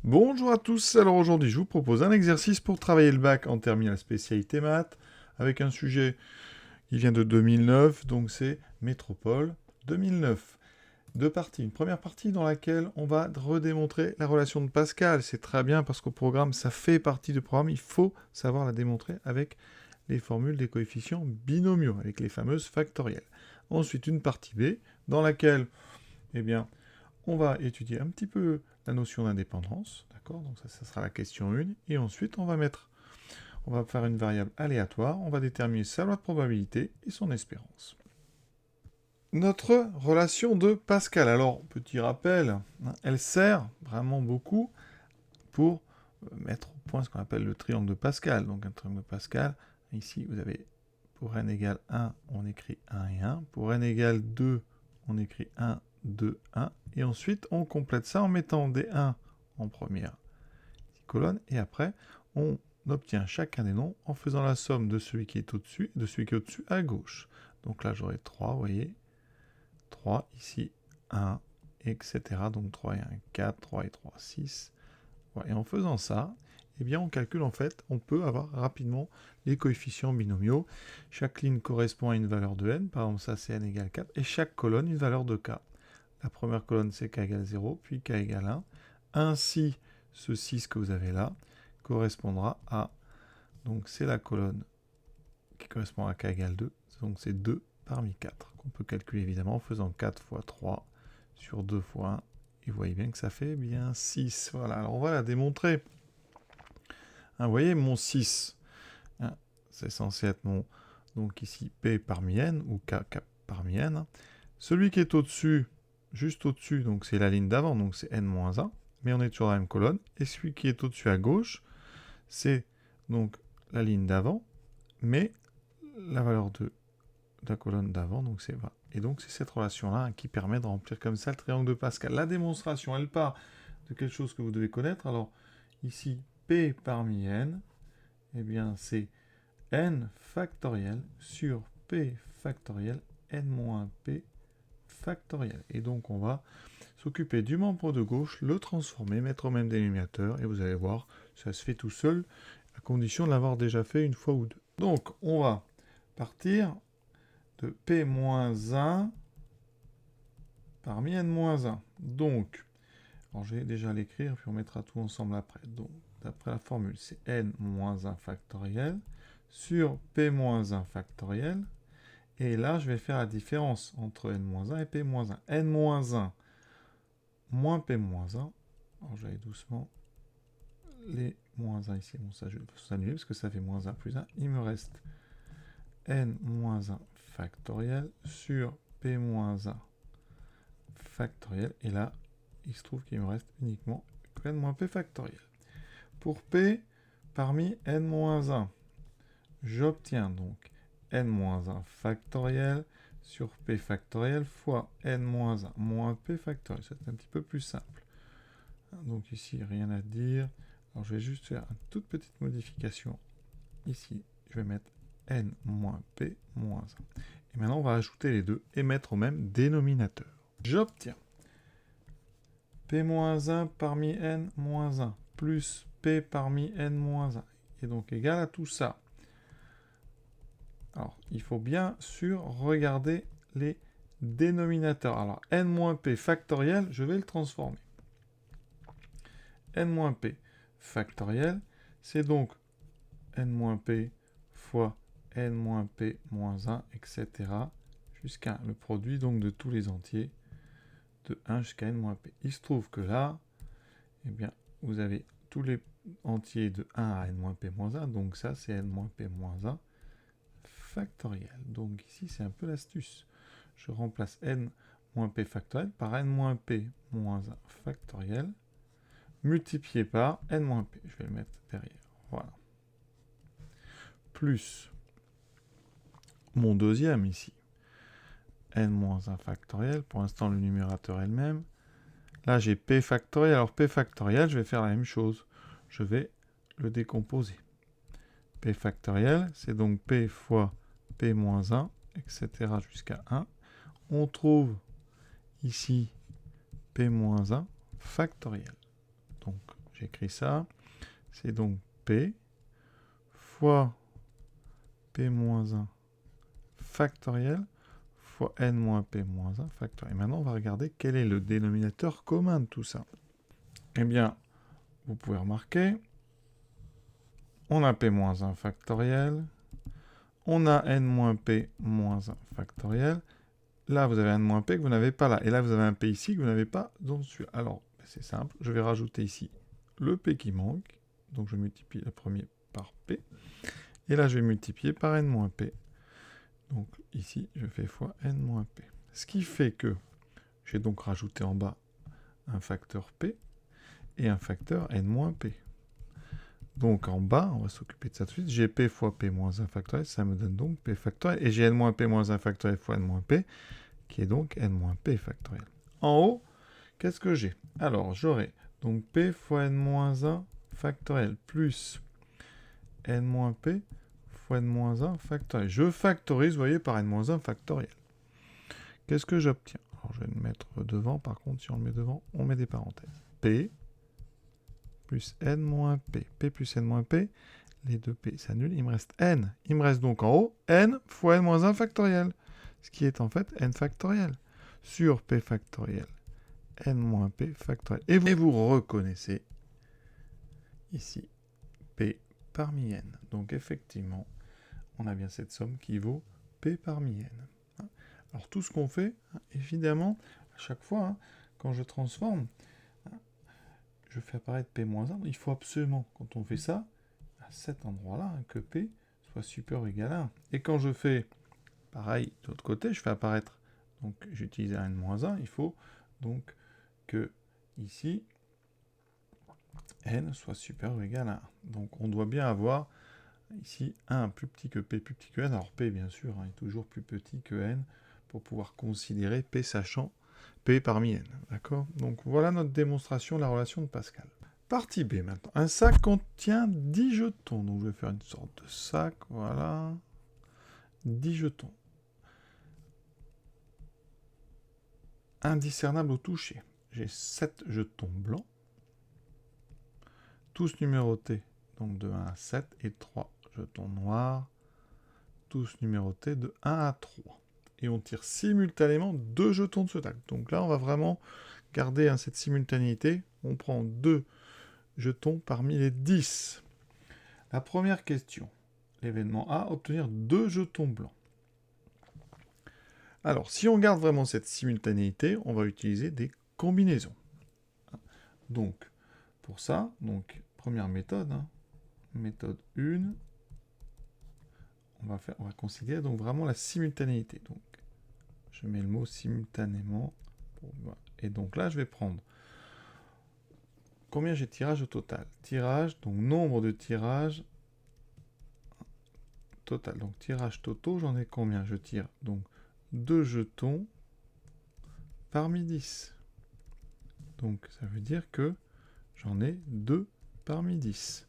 Bonjour à tous, alors aujourd'hui je vous propose un exercice pour travailler le bac en terminale spécialité maths avec un sujet qui vient de 2009, donc c'est Métropole 2009. Deux parties. Une première partie dans laquelle on va redémontrer la relation de Pascal. C'est très bien parce qu'au programme, ça fait partie du programme, il faut savoir la démontrer avec les formules des coefficients binomiaux, avec les fameuses factorielles. Ensuite, une partie B dans laquelle, eh bien, on va étudier un petit peu la notion d'indépendance, d'accord? Donc ça sera la question 1. Et ensuite, on va faire une variable aléatoire, on va déterminer sa loi de probabilité et son espérance. Notre relation de Pascal. Alors, petit rappel, hein, elle sert vraiment beaucoup pour mettre au point ce qu'on appelle le triangle de Pascal. Donc un triangle de Pascal, ici vous avez pour n égale 1, on écrit 1 et 1. Pour n égale 2, on écrit 1, 2, 1. Et ensuite, on complète ça en mettant des 1 en première colonne. Et après, on obtient chacun des nombres en faisant la somme de celui qui est au-dessus et de celui qui est au-dessus à gauche. Donc là, j'aurai 3, vous voyez. 3, ici 1, etc. Donc 3 et 1, 4, 3 et 3, 6. Ouais, et en faisant ça, eh bien on calcule en fait, on peut avoir rapidement les coefficients binomiaux. Chaque ligne correspond à une valeur de n, par exemple ça c'est n égale 4, et chaque colonne une valeur de k. La première colonne c'est k égale 0, puis k égale 1. Ainsi, ce 6 que vous avez là correspondra à, donc c'est la colonne qui correspond à k égale 2, donc c'est 2 parmi 4, qu'on peut calculer évidemment en faisant 4 fois 3 sur 2 fois 1, et vous voyez bien que ça fait bien 6. Voilà, alors on va la démontrer. Hein, vous voyez, mon 6, hein, c'est censé être mon, donc ici, P parmi n, ou K parmi n. Hein. Celui qui est au-dessus, juste au-dessus, donc c'est la ligne d'avant, donc c'est n-1, mais on est toujours dans la même colonne. Et celui qui est au-dessus à gauche, c'est donc la ligne d'avant, mais la valeur de la colonne d'avant, donc c'est 20. Et donc c'est cette relation-là qui permet de remplir comme ça le triangle de Pascal. La démonstration, elle part de quelque chose que vous devez connaître. Alors ici, P parmi n, eh bien c'est n factoriel sur P factoriel n-P factoriel. Et donc on va s'occuper du membre de gauche, le transformer, mettre au même dénominateur, et vous allez voir, ça se fait tout seul, à condition de l'avoir déjà fait une fois ou deux. Donc on va partir de P-1 parmi N-1. Donc, alors je vais déjà l'écrire, puis on mettra tout ensemble après. Donc, d'après la formule, c'est N-1 factoriel sur P-1 factoriel. Et là, je vais faire la différence entre N-1 et P-1. N-1 moins P-1. Alors, je vais aller doucement. Les moins 1 ici, bon, ça je vais s'annuler parce que ça fait moins 1 plus 1. Il me reste N-1 factoriel sur P-1 factoriel. Et là, il se trouve qu'il me reste uniquement n-p factoriel. Pour p parmi n-1, j'obtiens donc n-1 factoriel sur p factoriel fois n-1 moins p factoriel. C'est un petit peu plus simple. Donc ici, rien à dire. Alors je vais juste faire une toute petite modification. Ici, je vais mettre n moins p moins 1. Et maintenant, on va ajouter les deux et mettre au même dénominateur. J'obtiens P-1 parmi n-1 plus P parmi n-1 est donc égal à tout ça. Alors, il faut bien sûr regarder les dénominateurs. Alors, n-p factoriel, je vais le transformer. n-p factoriel, c'est donc n-p fois n-p moins 1, etc. jusqu'à le produit donc de tous les entiers de 1 jusqu'à n-p. Il se trouve que là, eh bien, vous avez tous les entiers de 1 à n-p-1, donc ça, c'est n-p-1 factoriel. Donc ici, c'est un peu l'astuce. Je remplace n-p factoriel par n-p-1 factoriel, multiplié par n-p. Je vais le mettre derrière. Voilà. Plus mon deuxième ici, n-1 factoriel. Pour l'instant, le numérateur est le même. Là, j'ai p factoriel. Alors, p factoriel, je vais faire la même chose. Je vais le décomposer. P factoriel, c'est donc p fois p moins 1, etc. jusqu'à 1. On trouve ici p moins 1 factoriel. Donc, j'écris ça. C'est donc P fois P-1 factoriel fois N-P-1 factoriel. Et maintenant, on va regarder quel est le dénominateur commun de tout ça. Eh bien, vous pouvez remarquer, on a P-1 factoriel, on a N-P-1 factoriel. Là, vous avez N-P que vous n'avez pas là. Et là, vous avez un P ici que vous n'avez pas dans celui-là. Alors, c'est simple, je vais rajouter ici le P qui manque. Donc, je multiplie le premier par P. Et là, je vais multiplier par N-P. Donc, ici, je fais fois N-P. Ce qui fait que j'ai donc rajouté en bas un facteur P et un facteur N-P. Donc, en bas, on va s'occuper de ça tout de suite. J'ai P fois P-1 factoriel, ça me donne donc P factoriel. Et j'ai N-P-1 factoriel fois N-P, qui est donc N-P factoriel. En haut, qu'est-ce que j'ai? Alors, j'aurai donc P fois N-1 factoriel plus N-P fois N-1 factoriel. Je factorise, vous voyez, par N-1 factoriel. Qu'est-ce que j'obtiens? Alors, je vais le mettre devant. Par contre, si on le met devant, on met des parenthèses. P plus N-P. P plus N-P. Les deux P s'annulent. Il me reste N. Il me reste donc en haut N fois N-1 factoriel. Ce qui est en fait N factoriel. Sur P factoriel. N-P factoriel. Et vous reconnaissez ici P parmi N. Donc effectivement, on a bien cette somme qui vaut P parmi N. Alors tout ce qu'on fait, évidemment, à chaque fois, quand je transforme, je fais apparaître P-1, il faut absolument, quand on fait ça, à cet endroit-là, que P soit supérieur ou égal à 1. Et quand je fais pareil de l'autre côté, je fais apparaître, donc j'utilise un N-1, il faut donc que ici, N soit supérieur ou égal à 1. Donc on doit bien avoir ici 1 plus petit que P, plus petit que N. Alors P, bien sûr, est toujours plus petit que N pour pouvoir considérer P sachant P parmi N. D'accord? Donc voilà notre démonstration de la relation de Pascal. Partie B maintenant. Un sac contient 10 jetons. Donc je vais faire une sorte de sac. Voilà. 10 jetons. Indiscernable au toucher. J'ai 7 jetons blancs. Tous numérotés. Donc de 1 à 7. Et 3 jetons noirs. Tous numérotés de 1 à 3. Et on tire simultanément 2 jetons de ce sac. Donc là, on va vraiment garder cette simultanéité. On prend 2 jetons parmi les 10. La première question. L'événement A, obtenir 2 jetons blancs. Alors, si on garde vraiment cette simultanéité, on va utiliser des combinaisons. Donc, pour ça, première méthode, méthode 1, on va considérer donc vraiment la simultanéité. Donc, je mets le mot simultanément. Et donc là, je vais prendre combien j'ai de tirages au total. Tirage, donc nombre de tirages total. Donc tirage totaux, j'en ai combien? Je tire donc 2 jetons parmi 10. Donc ça veut dire que j'en ai 2 parmi 10.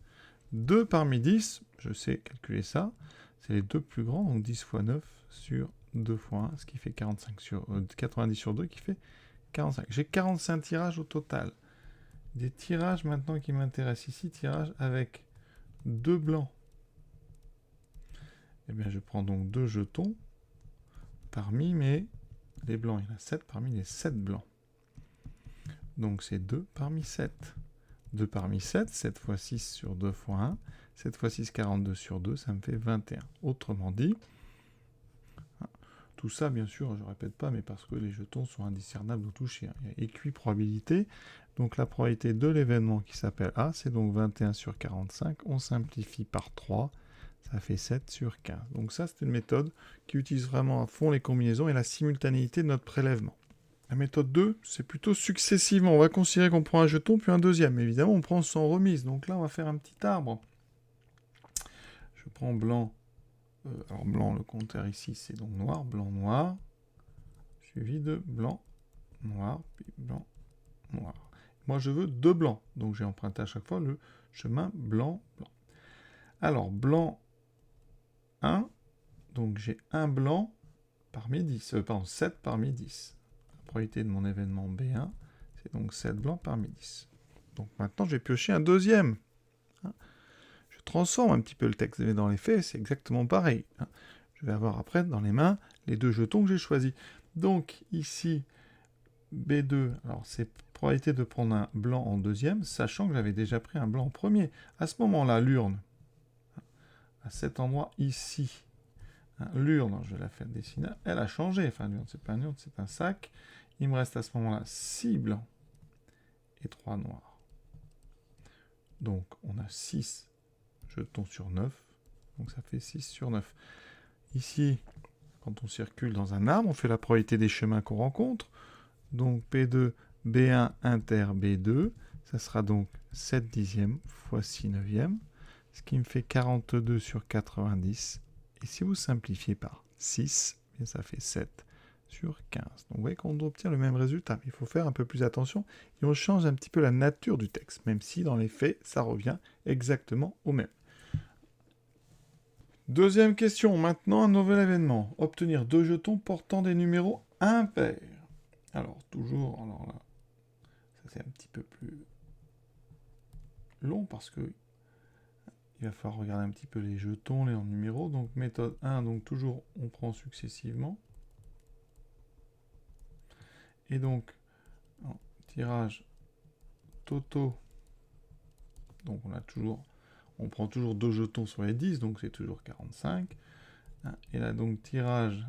2 parmi 10, je sais calculer ça, c'est les deux plus grands, donc 10 fois 9 sur 2 fois 1, ce qui fait 90 sur 2, qui fait 45. J'ai 45 tirages au total. Des tirages maintenant qui m'intéressent ici, tirage avec 2 blancs. Eh bien, je prends donc 2 jetons parmi les blancs. Il y en a 7 parmi les 7 blancs. Donc, c'est 2 parmi 7. 2 parmi 7, 7 fois 6 sur 2 fois 1. 7 fois 6, 42 sur 2, ça me fait 21. Autrement dit, tout ça, bien sûr, je ne répète pas, mais parce que les jetons sont indiscernables au toucher. Il y a équiprobabilité. Donc, la probabilité de l'événement qui s'appelle A, c'est donc 21 sur 45. On simplifie par 3. Ça fait 7 sur 15. Donc ça, c'est une méthode qui utilise vraiment à fond les combinaisons et la simultanéité de notre prélèvement. La méthode 2, c'est plutôt successivement. On va considérer qu'on prend un jeton, puis un deuxième. Évidemment, on prend sans remise. Donc là, on va faire un petit arbre. Je prends blanc. Alors blanc, le compteur ici, c'est donc noir. Blanc, noir. Suivi de blanc, noir, puis blanc, noir. Moi, je veux 2 blancs. Donc j'ai emprunté à chaque fois le chemin blanc, blanc. Alors, blanc 1. Donc j'ai un blanc parmi 10. Pardon, 7 parmi 10. La probabilité de mon événement B1, c'est donc 7 blancs parmi 10. Donc maintenant, je vais piocher un deuxième. Hein. Je transforme un petit peu le texte, mais dans les faits, c'est exactement pareil. Hein. Je vais avoir après, dans les mains, les deux jetons que j'ai choisis. Donc ici, B2, alors c'est probabilité de prendre un blanc en deuxième, sachant que j'avais déjà pris un blanc en premier. À ce moment-là, l'urne, à cet endroit ici, hein, l'urne, je vais la faire dessiner, elle a changé. Enfin, l'urne, c'est pas une urne, c'est un sac. Il me reste à ce moment-là 6 blancs et 3 noirs. Donc, on a 6 jetons sur 9. Donc, ça fait 6 sur 9. Ici, quand on circule dans un arbre, on fait la probabilité des chemins qu'on rencontre. Donc, P2, B1 inter B2. Ça sera donc 7 dixièmes fois 6 neuvièmes. Ce qui me fait 42 sur 90. Et si vous simplifiez par 6, bien ça fait 7 sur 15. Donc vous voyez qu'on obtient le même résultat. Il faut faire un peu plus attention et on change un petit peu la nature du texte, même si dans les faits, ça revient exactement au même. Deuxième question, maintenant un nouvel événement. Obtenir 2 jetons portant des numéros impairs. Alors toujours, alors là, ça c'est un petit peu plus long parce que il va falloir regarder un petit peu les jetons, les numéros. Donc méthode 1, donc toujours on prend successivement. Et donc, tirage totaux. Donc on prend toujours 2 jetons sur les 10, donc c'est toujours 45. Et là donc tirage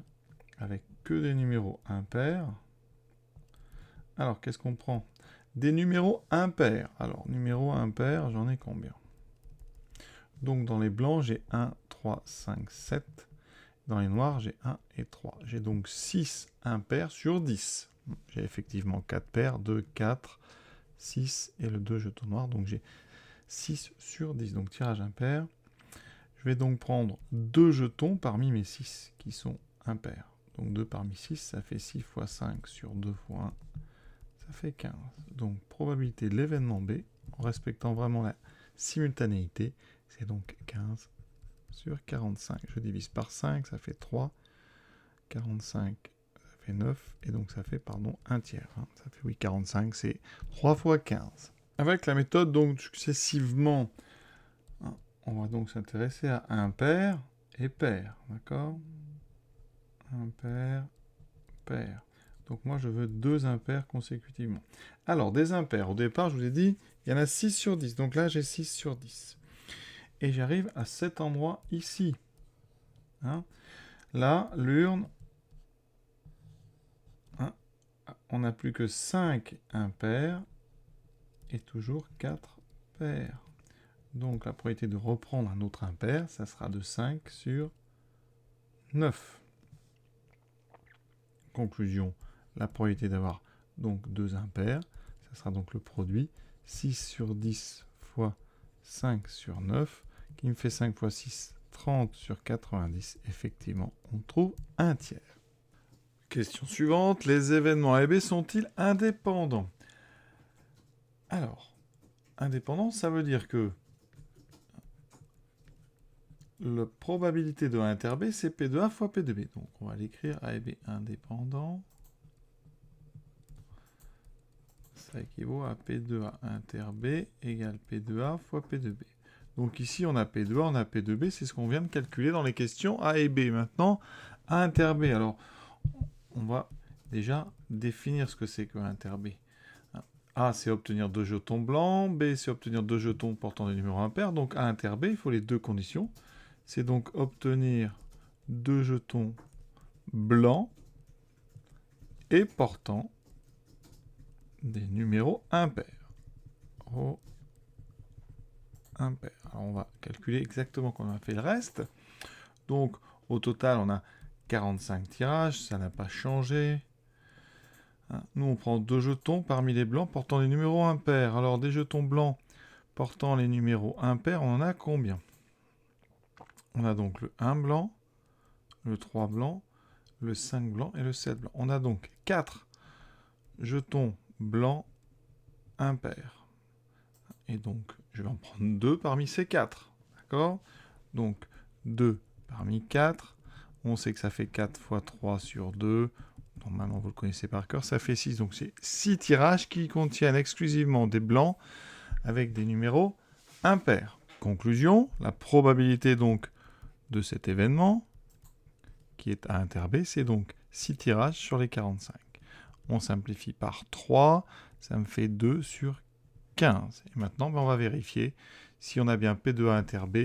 avec que des numéros impairs. Alors qu'est-ce qu'on prend? Des numéros impairs. Alors numéros impairs, j'en ai combien? Donc dans les blancs, j'ai 1, 3, 5, 7. Dans les noirs, j'ai 1 et 3. J'ai donc 6 impairs sur 10. J'ai effectivement 4 paires, 2, 4, 6 et le 2 jetons noirs. Donc j'ai 6 sur 10. Donc tirage impair. Je vais donc prendre 2 jetons parmi mes 6 qui sont impairs. Donc 2 parmi 6, ça fait 6 fois 5 sur 2 fois 1. Ça fait 15. Donc probabilité de l'événement B, en respectant vraiment la simultanéité, c'est donc 15 sur 45. Je divise par 5, ça fait 3. 45, ça fait 9. Et donc ça fait, pardon, 1 tiers. Hein. Ça fait, oui, 45, c'est 3 fois 15. Avec la méthode, donc, successivement, hein, on va donc s'intéresser à impair et pair. D'accord? Impair, pair. Donc moi, je veux 2 impairs consécutivement. Alors, des impairs, au départ, je vous ai dit, il y en a 6 sur 10. Donc là, j'ai 6 sur 10. Et j'arrive à cet endroit ici. Hein. Là, l'urne, hein, on n'a plus que 5 impairs et toujours 4 paires. Donc la probabilité de reprendre un autre impair, ça sera de 5 sur 9. Conclusion, la probabilité d'avoir donc 2 impairs, ça sera donc le produit 6 sur 10 fois 5 sur 9, qui me fait 5 fois 6, 30 sur 90. Effectivement, on trouve un tiers. Question suivante, les événements A et B sont-ils indépendants? Alors, indépendant, ça veut dire que la probabilité de A inter B, c'est P de A fois P de B. Donc, on va l'écrire A et B indépendants. Ça équivaut à P de A inter B égale P de A fois P de B. Donc ici, on a P de A, on a P de B. C'est ce qu'on vient de calculer dans les questions A et B. Maintenant, A inter B. Alors, on va déjà définir ce que c'est que A inter B. A, c'est obtenir 2 jetons blancs. B, c'est obtenir 2 jetons portant des numéros impairs. Donc A inter B, il faut les deux conditions. C'est donc obtenir 2 jetons blancs et portant des numéros impairs. Oh, impair. Alors on va calculer exactement comme on a fait le reste. Donc au total, on a 45 tirages, ça n'a pas changé. Nous, on prend 2 jetons parmi les blancs portant des numéros impairs. Alors des jetons blancs portant les numéros impairs, on en a combien? On a donc le 1 blanc, le 3 blanc, le 5 blanc et le 7 blanc. On a donc 4 jetons blancs impairs. Et donc, je vais en prendre 2 parmi ces 4. D'accord? Donc, 2 parmi 4. On sait que ça fait 4 fois 3 sur 2. Normalement, vous le connaissez par cœur. Ça fait 6. Donc, c'est 6 tirages qui contiennent exclusivement des blancs avec des numéros impairs. Conclusion, la probabilité donc de cet événement, qui est A inter B, c'est donc 6 tirages sur les 45. On simplifie par 3, ça me fait 2 sur 15. Et maintenant, on va vérifier si on a bien P de A inter B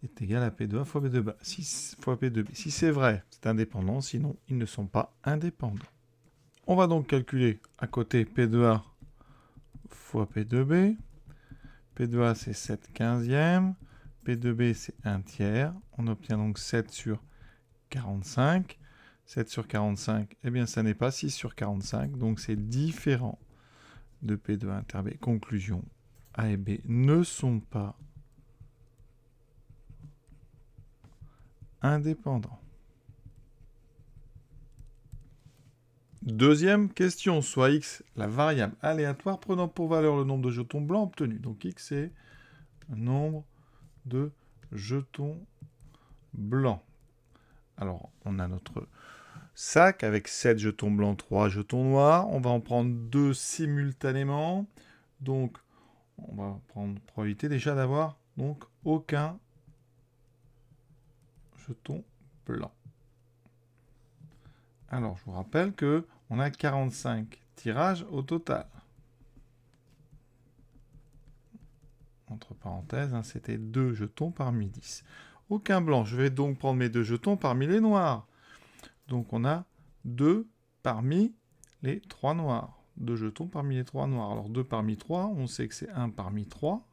est égal à P de A fois P de B. 6 fois P de B. Si c'est vrai, c'est indépendant, sinon ils ne sont pas indépendants. On va donc calculer à côté P de A fois P de B. P de A, c'est 7 quinzièmes. P de B, c'est 1 tiers. On obtient donc 7 sur 45. 7 sur 45, eh bien, ça n'est pas 6 sur 45, donc c'est différent de P de A inter B. Conclusion, A et B ne sont pas indépendants. Deuxième question, soit x, la variable aléatoire prenant pour valeur le nombre de jetons blancs obtenus. Donc x, c'est un nombre de jetons blancs. Alors, on a notre sac avec 7 jetons blancs, 3 jetons noirs. On va en prendre 2 simultanément. Donc, on va prendre probabilité déjà d'avoir donc aucun jeton blanc. Alors, je vous rappelle que on a 45 tirages au total. Entre parenthèses, hein, c'était 2 jetons parmi 10. Aucun blanc. Je vais donc prendre mes 2 jetons parmi les noirs. Donc, on a 2 parmi les 3 noirs. 2 jetons parmi les 3 noirs. Alors, 2 parmi 3, on sait que c'est 1 parmi 3.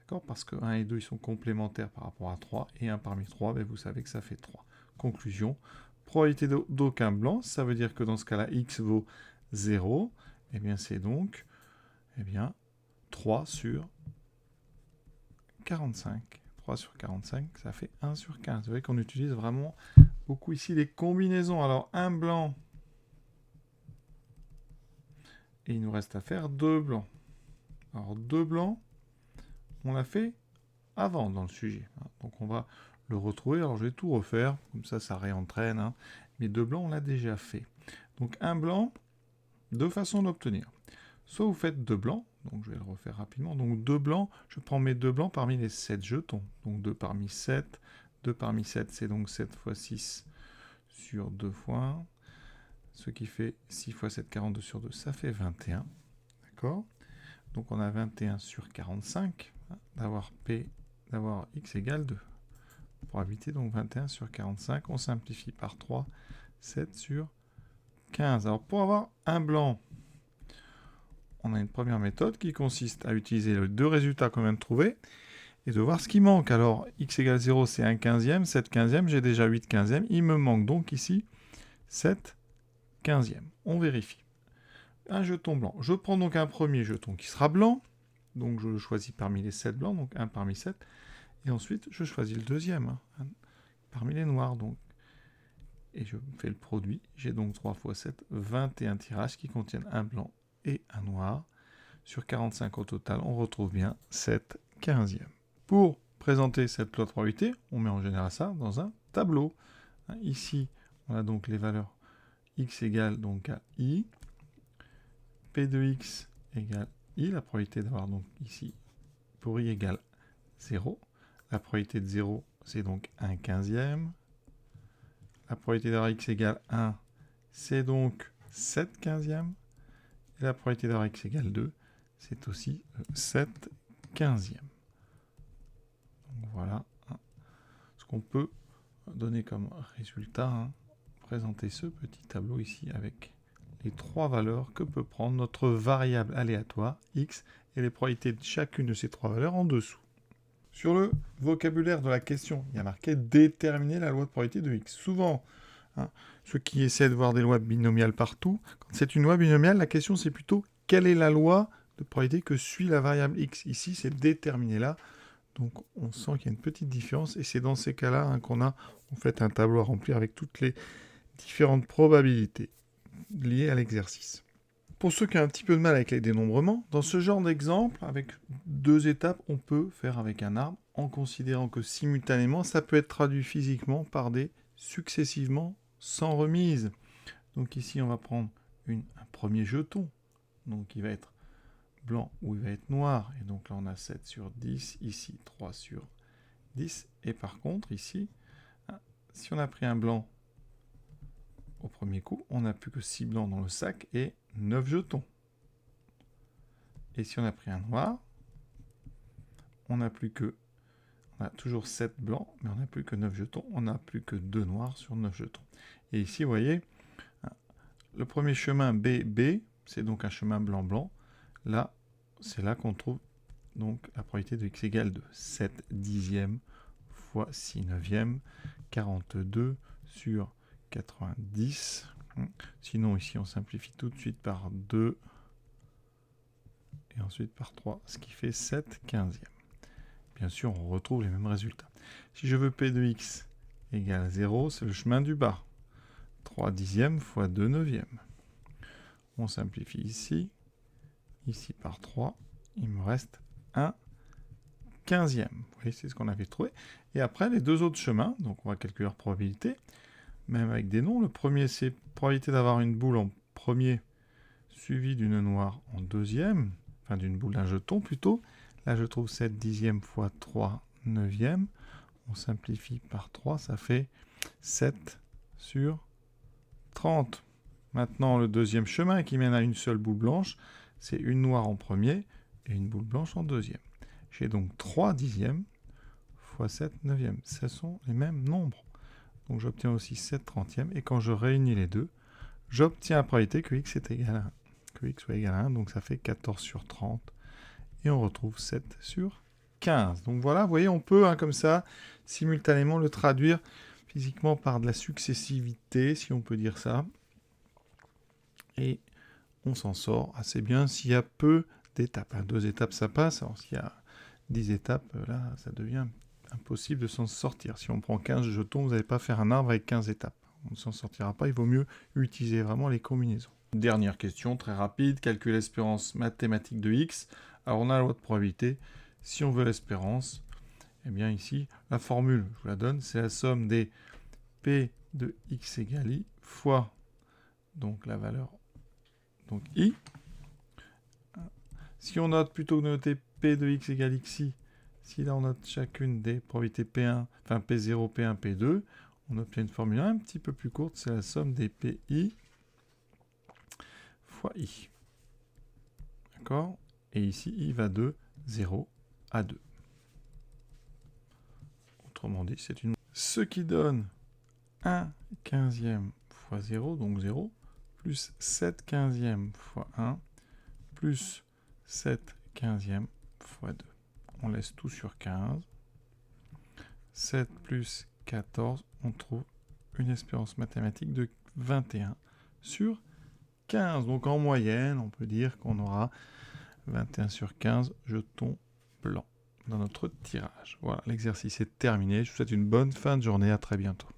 D'accord ? Parce que 1 et 2, ils sont complémentaires par rapport à 3. Et 1 parmi 3, ben, vous savez que ça fait 3. Conclusion. Probabilité d'aucun blanc, ça veut dire que dans ce cas-là, x vaut 0. Eh bien, c'est donc 3 sur 45. 3 sur 45, ça fait 1 sur 15. Vous voyez qu'on utilise vraiment beaucoup ici les combinaisons. Alors, un blanc. Et il nous reste à faire 2 blancs. Alors, 2 blancs, on l'a fait avant dans le sujet. Donc, on va le retrouver. Alors, je vais tout refaire. Comme ça, ça réentraîne. Hein. Mais 2 blancs, on l'a déjà fait. Donc, un blanc, deux façons d'obtenir. Soit vous faites 2 blancs. Donc, je vais le refaire rapidement. Donc, 2 blancs, je prends mes 2 blancs parmi les 7 jetons. Donc, 2 parmi 7. 2 parmi 7, c'est donc 7 fois 6 sur 2 fois 1. Ce qui fait 6 fois 7, 42 sur 2, ça fait 21. D'accord ? Donc, on a 21 sur 45 d'avoir x égale 2. Probabilité, donc 21 sur 45. On simplifie par 3. 7 sur 15. Alors, pour avoir un blanc, on a une première méthode qui consiste à utiliser les deux résultats qu'on vient de trouver et de voir ce qui manque. Alors, x égale 0, c'est 1 quinzième, 7 quinzième, j'ai déjà 8 quinzième. Il me manque donc ici 7 quinzième. On vérifie. Un jeton blanc. Je prends donc un premier jeton qui sera blanc. Donc, je le choisis parmi les 7 blancs, donc 1 parmi 7. Et ensuite, je choisis le deuxième, parmi les noirs. Donc. Et je fais le produit. J'ai donc 3 fois 7, 21 tirages qui contiennent un blanc et un noir. Sur 45 au total, on retrouve bien 7 quinzièmes. Pour présenter cette loi de probabilité, on met en général ça dans un tableau. Ici, on a donc les valeurs x égale donc à i. P de x égale i. La probabilité d'avoir donc ici, pour i égale 0. La probabilité de 0, c'est donc 1 quinzième. La probabilité d'avoir x égale 1, c'est donc 7 quinzièmes. Et la probabilité d'avoir x égale 2, c'est aussi 7 quinzièmes. Donc voilà ce qu'on peut donner comme résultat. Présenter ce petit tableau ici avec les 3 valeurs que peut prendre notre variable aléatoire x et les probabilités de chacune de ces 3 valeurs en dessous. Sur le vocabulaire de la question, il y a marqué « déterminer la loi de probabilité de x ». Souvent, ceux qui essaient de voir des lois binomiales partout, quand c'est une loi binomiale, la question c'est plutôt « quelle est la loi de probabilité que suit la variable x ?» Ici, c'est « déterminer là ». Donc, on sent qu'il y a une petite différence et c'est dans ces cas-là qu'on a en fait un tableau à remplir avec toutes les différentes probabilités liées à l'exercice. Pour ceux qui ont un petit peu de mal avec les dénombrements, dans ce genre d'exemple, avec 2 étapes, on peut faire avec un arbre en considérant que simultanément, ça peut être traduit physiquement par des successivement sans remise. Donc ici, on va prendre un premier jeton, donc qui va être blanc où il va être noir. Et donc là, on a 7 sur 10. Ici, 3 sur 10. Et par contre, ici, si on a pris un blanc au premier coup, on n'a plus que 6 blancs dans le sac et 9 jetons. Et si on a pris un noir, on n'a plus que... On a toujours 7 blancs, mais on n'a plus que 9 jetons. On n'a plus que 2 noirs sur 9 jetons. Et ici, vous voyez, le premier chemin BB, c'est donc un chemin blanc-blanc. Là, c'est là qu'on trouve donc la probabilité de x égale 2. 7 dixièmes fois 6 neuvièmes, 42 sur 90. Sinon, ici, on simplifie tout de suite par 2 et ensuite par 3, ce qui fait 7 quinzièmes. Bien sûr, on retrouve les mêmes résultats. Si je veux P de x égale 0, c'est le chemin du bas. 3 dixièmes fois 2 neuvièmes. On simplifie ici. Ici par 3, il me reste 1 quinzième. Vous voyez, c'est ce qu'on avait trouvé. Et après, les deux autres chemins, donc on va calculer leur probabilité, même avec des noms. Le premier, c'est probabilité d'avoir une boule en premier, suivie d'une noire en deuxième, enfin d'une boule d'un jeton plutôt. Là, je trouve 7 dixièmes fois 3 neuvièmes. On simplifie par 3, ça fait 7 sur 30. Maintenant, le deuxième chemin qui mène à une seule boule blanche, c'est une noire en premier et une boule blanche en deuxième. J'ai donc 3 dixièmes fois 7 neuvièmes. Ce sont les mêmes nombres. Donc j'obtiens aussi 7 trentièmes. Et quand je réunis les deux, j'obtiens la probabilité que x est égal à 1. Que x soit égal à 1, donc ça fait 14 sur 30. Et on retrouve 7 sur 15. Donc voilà, vous voyez, on peut comme ça, simultanément le traduire physiquement par de la successivité, si on peut dire ça. Et on s'en sort assez bien s'il y a peu d'étapes. 2 étapes, ça passe. Alors s'il y a 10 étapes, là, ça devient impossible de s'en sortir. Si on prend 15 jetons, vous n'allez pas faire un arbre avec 15 étapes. On ne s'en sortira pas. Il vaut mieux utiliser vraiment les combinaisons. Dernière question, très rapide. Calcule l'espérance mathématique de x. Alors on a la loi de probabilité. Si on veut l'espérance, eh bien ici, la formule, je vous la donne, c'est la somme des P de x égale i fois donc la valeur donc i. Si on note, plutôt que de noter P de x égale xi, si là on note chacune des probabilités P1, enfin P0, P1, P2, on obtient une formule un petit peu plus courte, c'est la somme des PI fois i. D'accord? Et ici, i va de 0 à 2. Autrement dit, c'est une... Ce qui donne 1 quinzième fois 0, donc 0, plus 7 quinzièmes fois 1, plus 7 quinzièmes fois 2. On laisse tout sur 15. 7 plus 14, on trouve une espérance mathématique de 21 sur 15. Donc en moyenne, on peut dire qu'on aura 21 sur 15 jetons blancs dans notre tirage. Voilà, l'exercice est terminé. Je vous souhaite une bonne fin de journée. À très bientôt.